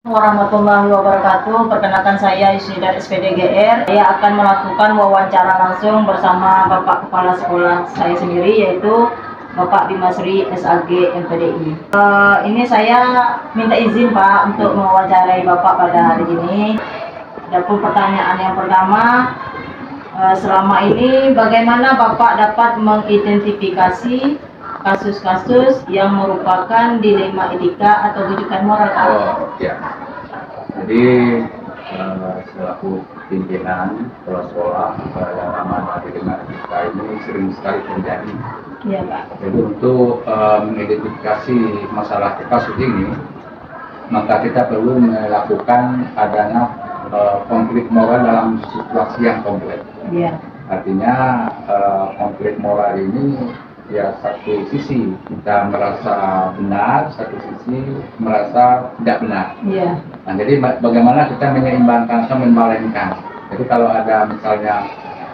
Warahmatullahi wabarakatuh. Perkenalkan saya Isi dari SPDGR. Saya akan melakukan wawancara langsung bersama Bapak Kepala Sekolah saya sendiri, yaitu Bapak Bimasri SAG MPDI. Ini saya minta izin Pak untuk mewawancarai Bapak pada hari ini. Adapun pertanyaan yang pertama, selama ini bagaimana Bapak dapat mengidentifikasi kasus-kasus yang merupakan dilema etika atau rujukan moral? Oh ya, jadi selaku pimpinan sekolah yang amanah dilema etika ini sering sekali terjadi. Iya Pak. Jadi untuk mengidentifikasi masalah kasus ini, maka kita perlu melakukan adanya konflik moral dalam situasi yang kompleks. Iya. Artinya konflik moral ini ya satu sisi kita merasa benar, satu sisi merasa tidak benar. Iya. Nah, jadi bagaimana kita menyeimbangkan atau membalankan. Jadi kalau ada misalnya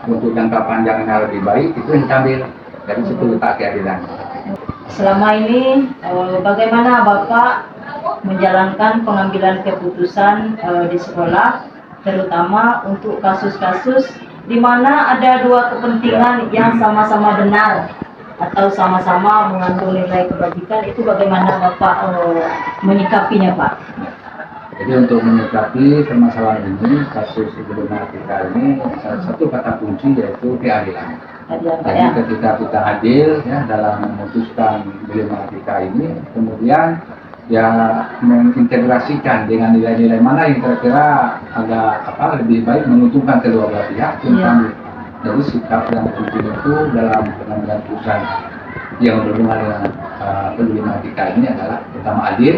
untuk jangka panjangnya lebih baik, itu yang diambil dari situ letak keadilan. Selama ini bagaimana Bapak menjalankan pengambilan keputusan di sekolah, terutama untuk kasus-kasus di mana ada dua kepentingan yang sama-sama benar atau sama-sama mengandung nilai kebajikan, itu bagaimana Bapak menyikapinya Pak? Jadi untuk menyikapi permasalahan ini, kasus dilematika ini, salah satu kata kunci yaitu keadilan. Jadi ketika kita adil ya dalam memutuskan dilematika ini, kemudian ya mengintegrasikan dengan nilai-nilai mana yang kira-kira agak lebih baik menguntungkan kedua belah pihak. Jadi sikap yang penting itu dalam pengambilan keputusan yang berhubungan dengan problematika ini adalah pertama adil,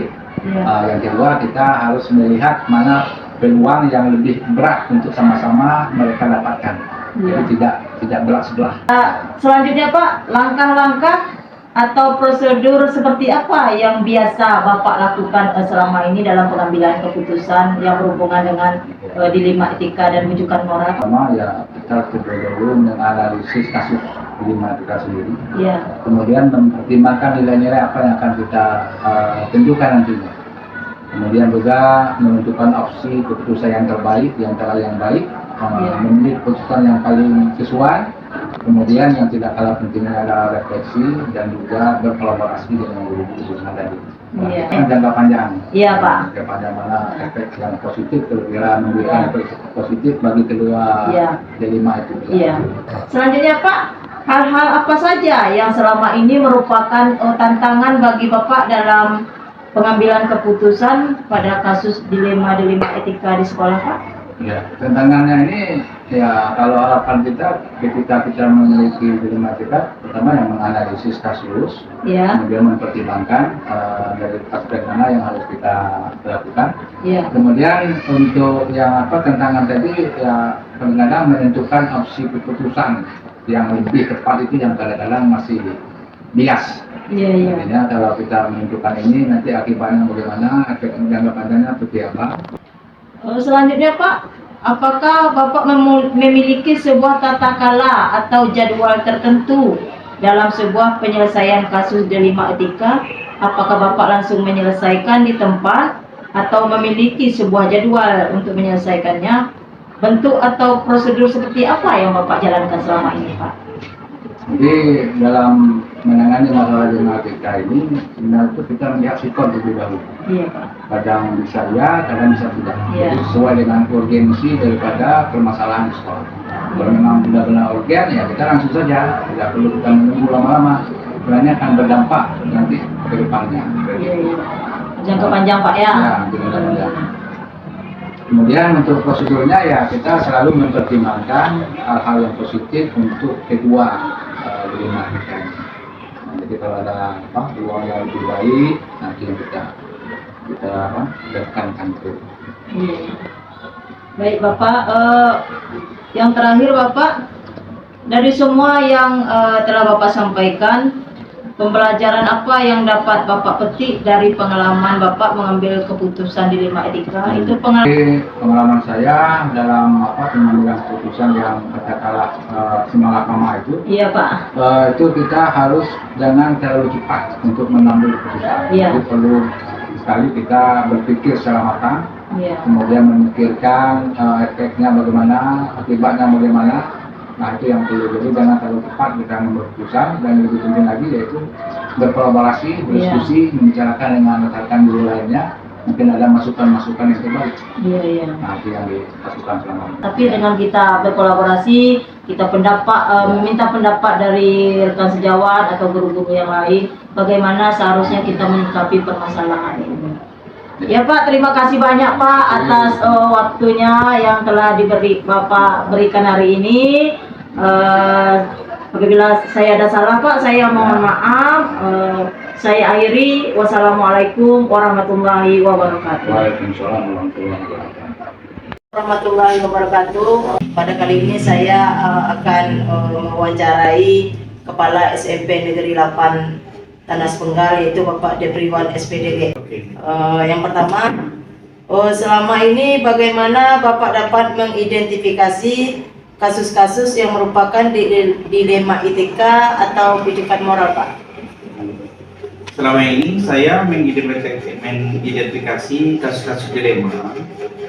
yang kedua kita harus melihat mana peluang yang lebih berat untuk sama-sama mereka dapatkan. Jadi tidak berat sebelah. Selanjutnya Pak, langkah-langkah atau prosedur seperti apa yang biasa Bapak lakukan selama ini dalam pengambilan keputusan yang berhubungan dengan dilema etika dan rujukan moral? Pertama ya kita dulu menganalisis kasus dilema etika sendiri. Iya. Kemudian mempertimbangkan nilai-nilai apa yang akan kita tentukan nantinya. Kemudian juga menentukan opsi keputusan yang terbaik, yang baik, memilih keputusan yang paling sesuai. Kemudian yang tidak kalah pentingnya adalah refleksi dan juga berkolaborasi dengan guru-guru yang ada di jangka panjang. Iya Pak. Jangka panjang mana efek yang positif, kira-kira memberikan efek positif bagi kedua dilema itu. Iya. Selanjutnya Pak, hal-hal apa saja yang selama ini merupakan tantangan bagi Bapak dalam pengambilan keputusan pada kasus dilema etika di sekolah Pak? Ya, tantangannya ini ya kalau harapan kita ketika kita memiliki dilema etika, pertama yang menganalisis kasus, kemudian mempertimbangkan dari aspek mana yang harus kita lakukan. Kemudian untuk yang tantangan tadi ya kadang-kadang menentukan opsi keputusan yang lebih tepat itu yang kadang-kadang masih bias. Artinya kalau kita menentukan ini nanti akibatnya bagaimana, efek jangka panjangnya seperti apa. Selanjutnya Pak, apakah Bapak memiliki sebuah tata kala atau jadwal tertentu dalam sebuah penyelesaian kasus dilema etika? Apakah Bapak langsung menyelesaikan di tempat atau memiliki sebuah jadwal untuk menyelesaikannya? Bentuk atau prosedur seperti apa yang Bapak jalankan selama ini Pak? Jadi dalam menangani masalah dilema etika ini sebenarnya kita melihat sikon terlebih dahulu. Iya Pak. Kadang bisa ya, kadang bisa tidak. Jadi sesuai dengan urgensi daripada permasalahan di sekolah. Kalau memang benar-benar urgen ya kita langsung saja, tidak perlu kita menunggu lama-lama. Sebenarnya akan berdampak nanti ke depannya. Jangka panjang Pak ya. Jangka panjang. Kemudian untuk prosedurnya ya kita selalu mempertimbangkan hal-hal yang positif untuk kedua dilema etika ini. Jadi kalau ada peluang yang lebih baik nanti kita tekankan itu. Baik Bapak, yang terakhir Bapak, dari semua yang telah Bapak sampaikan, pembelajaran apa yang dapat Bapak petik dari pengalaman Bapak mengambil keputusan dilema etika? Itu pengalaman saya dalam pengambilan keputusan yang katakanlah semalakama itu. Iya Pak. Itu kita harus jangan terlalu cepat untuk mengambil keputusan. Jadi perlu sekali kita berpikir secara matang, Iya. kemudian memikirkan efeknya bagaimana, akibatnya bagaimana. Nah itu yang perlu, jadi jangan terlalu cepat kita membuat keputusan, dan lebih penting lagi yaitu berkolaborasi, berdiskusi, membicarakan dengan rekan guru lainnya, mungkin ada masukan-masukan yang terbaik. Iya, iya. Nah itu yang dilakukan selama ini. Tapi dengan kita berkolaborasi, kita meminta pendapat dari rekan sejawat atau guru-guru yang lain, bagaimana seharusnya kita menyikapi permasalahan ini. Ya Pak, terima kasih banyak Pak atas waktunya yang telah Bapak berikan hari ini. Apabila saya ada salah Pak, saya mohon maaf. Saya akhiri. Wassalamualaikum warahmatullahi wabarakatuh. Waalaikumsalam warahmatullahi wabarakatuh. Pada kali ini saya akan mewawancarai Kepala SMP Negeri 8 Tanah Sepenggal, yaitu Bapak Depriwan SPDG. Yang pertama, selama ini bagaimana Bapak dapat mengidentifikasi kasus-kasus yang merupakan dilema ITK atau pendidikan moral, Pak? Selama ini saya mengidentifikasi kasus-kasus dilema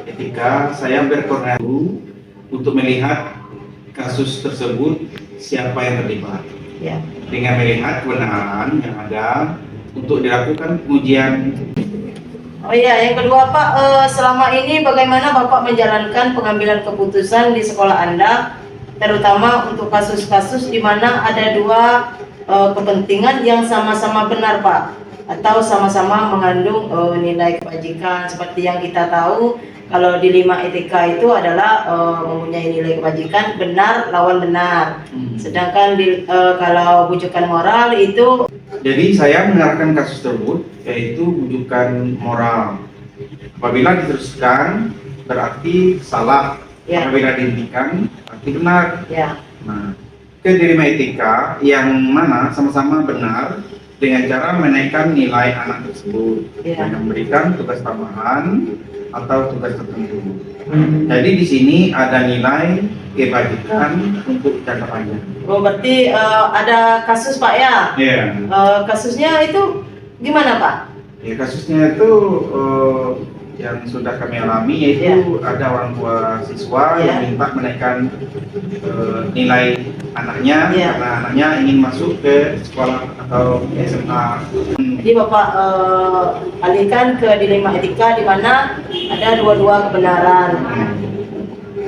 ketika saya berkoordinasi untuk melihat kasus tersebut siapa yang terlibat. Ya. Dengan melihat kebenaran yang ada untuk dilakukan ujian. Oh iya, yang kedua Pak, selama ini bagaimana Bapak menjalankan pengambilan keputusan di sekolah Anda, terutama untuk kasus-kasus di mana ada dua kepentingan yang sama-sama benar Pak, atau sama-sama mengandung nilai kebajikan. Seperti yang kita tahu, kalau di 5 etika itu adalah mempunyai nilai kebajikan benar lawan benar. Sedangkan kalau bujukan moral itu, jadi saya mengarahkan kasus tersebut yaitu bujukan moral. Apabila diteruskan berarti salah, ya. Apabila dihentikan berarti benar. Ya. Nah, ke 5 etika yang mana sama-sama benar dengan cara menaikkan nilai anak tersebut, Ya. dengan memberikan tugas tambahan atau tugas tertentu. Jadi di sini ada nilai kebajikan untuk jangka panjang. Oh, berarti ada kasus Pak ya? Iya. Kasusnya itu gimana Pak? Ya kasusnya itu yang sudah kami alami yaitu ada orang tua siswa yang minta menaikkan nilai anaknya karena anaknya ingin masuk ke sekolah atau SMA. Jadi Bapak alihkan ke dilema etika di mana ada dua-dua kebenaran.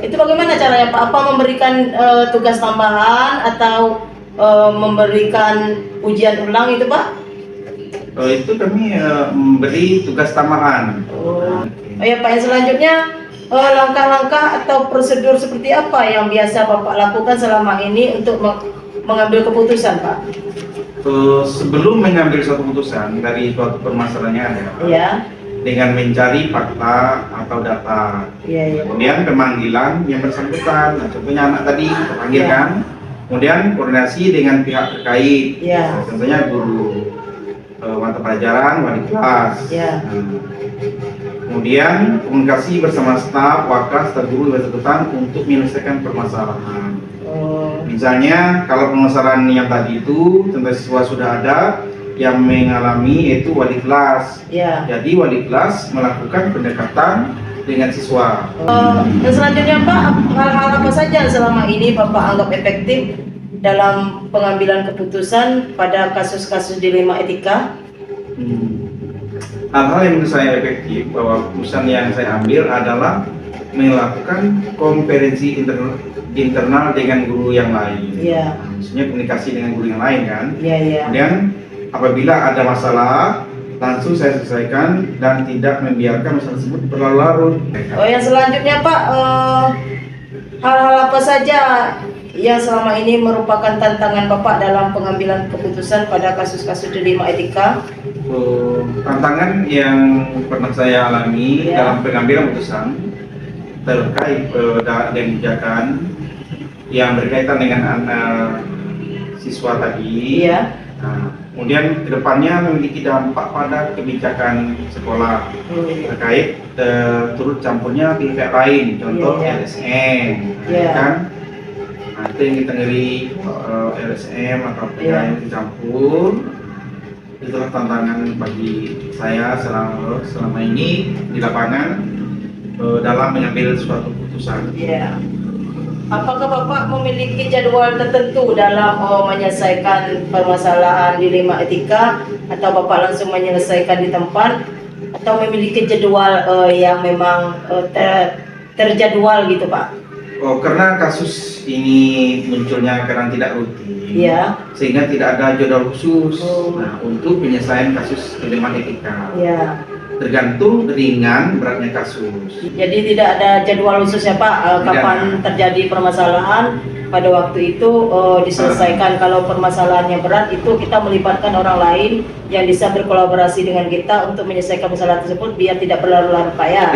Itu bagaimana caranya Pak? Apa memberikan tugas tambahan atau memberikan ujian ulang itu Pak? Itu kami memberi tugas tambahan. Oh ya Pak, yang selanjutnya langkah-langkah atau prosedur seperti apa yang biasa Bapak lakukan selama ini untuk mengambil keputusan Pak? Sebelum mengambil suatu keputusan dari suatu permasalahannya dengan mencari fakta atau data. Kemudian pemanggilan yang bersangkutan, nah, contohnya anak tadi terpanggil kan, kemudian koordinasi dengan pihak terkait, contohnya guru mata pelajaran, wali kelas. Kemudian komunikasi bersama staf, wakas, staf guru yang bersangkutan untuk menyelesaikan permasalahan. Misalnya kalau permasalahan yang tadi itu contoh siswa sudah ada yang mengalami yaitu wali kelas. Jadi wali kelas melakukan pendekatan dengan siswa. Dan selanjutnya Pak, hal-hal apa saja selama ini Bapak anggap efektif dalam pengambilan keputusan pada kasus-kasus dilema etika? Hal-hal yang menurut saya efektif bahwa keputusan yang saya ambil adalah melakukan konferensi internal dengan guru yang lain. Maksudnya komunikasi dengan guru yang lain kan. Kemudian apabila ada masalah langsung saya selesaikan dan tidak membiarkan masalah tersebut berlarut-larut. Yang selanjutnya Pak, hal-hal apa saja yang selama ini merupakan tantangan Bapak dalam pengambilan keputusan pada kasus-kasus dilema etika? Tantangan yang pernah saya alami dalam pengambilan keputusan terkait dengan kebijakan yang berkaitan dengan anak siswa tadi. Nah, kemudian kedepannya memiliki dampak pada kebijakan sekolah terkait turut campurnya pihak lain, contoh LSM, kan? Nah, itu yang kita ngeri LSM atau pihak yang dicampur. itulah tantangan bagi saya selama ini di lapangan dalam mengambil suatu keputusan. Iya. Apakah Bapak memiliki jadwal tertentu dalam menyelesaikan permasalahan dilema etika, atau Bapak langsung menyelesaikan di tempat, atau memiliki jadwal yang memang terjadwal gitu Pak? Oh, karena kasus ini munculnya karena tidak rutin, Iya. sehingga tidak ada jadwal khusus. Nah, untuk penyelesaian kasus dilema etika. Iya. Tergantung ringan beratnya kasus. Jadi tidak ada jadwal khusus ya Pak, kapan terjadi permasalahan, pada waktu itu diselesaikan. Kalau permasalahannya berat, itu kita melibatkan orang lain yang bisa berkolaborasi dengan kita untuk menyelesaikan masalah tersebut biar tidak berlarut-larut Pak ya.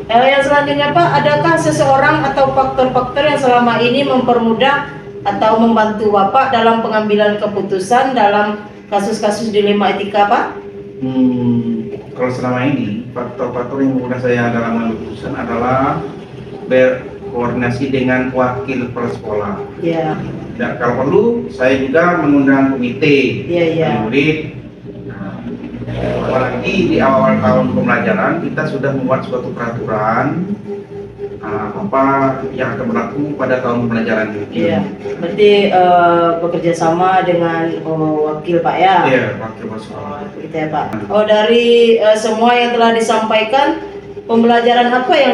Yang selanjutnya Pak, adakah seseorang atau faktor-faktor yang selama ini mempermudah atau membantu Bapak dalam pengambilan keputusan dalam kasus-kasus dilema etika Pak? Kalau selama ini faktor-faktor yang memudahkan saya dalam mengambil keputusan adalah berkoordinasi dengan wakil kepala sekolah. Iya. Dan kalau perlu saya juga mengundang komite murid. Apalagi di awal tahun pembelajaran kita sudah membuat suatu peraturan apa yang akan berlaku pada tahun pembelajaran ini. Iya. Berarti bekerja sama dengan wakil Pak ya? Iya, wakil kepala sekolah. Gitu ya Pak. Dari semua yang telah disampaikan, pembelajaran apa yang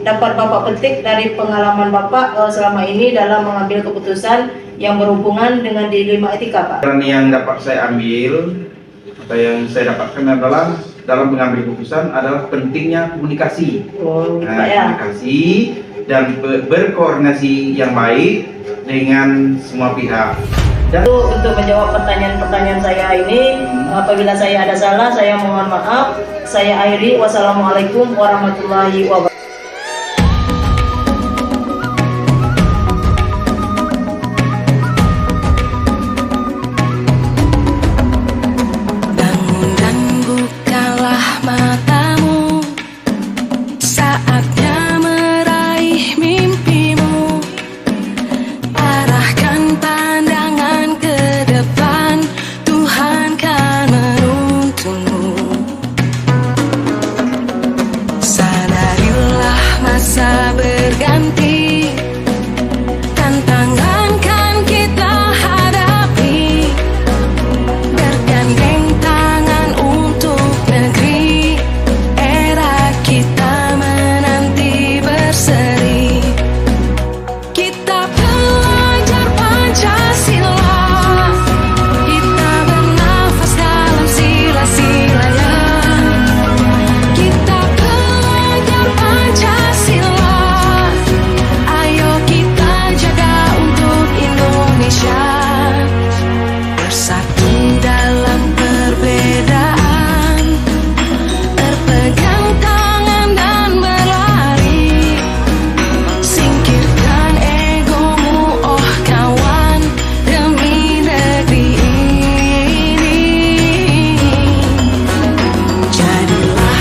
dapat Bapak petik dari pengalaman Bapak selama ini dalam mengambil keputusan yang berhubungan dengan dilema etika Pak? Dan yang dapat saya ambil atau yang saya dapatkan adalah dalam mengambil keputusan adalah pentingnya komunikasi. Pak ya? Komunikasi dan berkoordinasi yang baik dengan semua pihak. Dan untuk menjawab pertanyaan-pertanyaan saya ini, apabila saya ada salah, saya mohon maaf. Saya akhiri. Wassalamualaikum warahmatullahi wabarakatuh.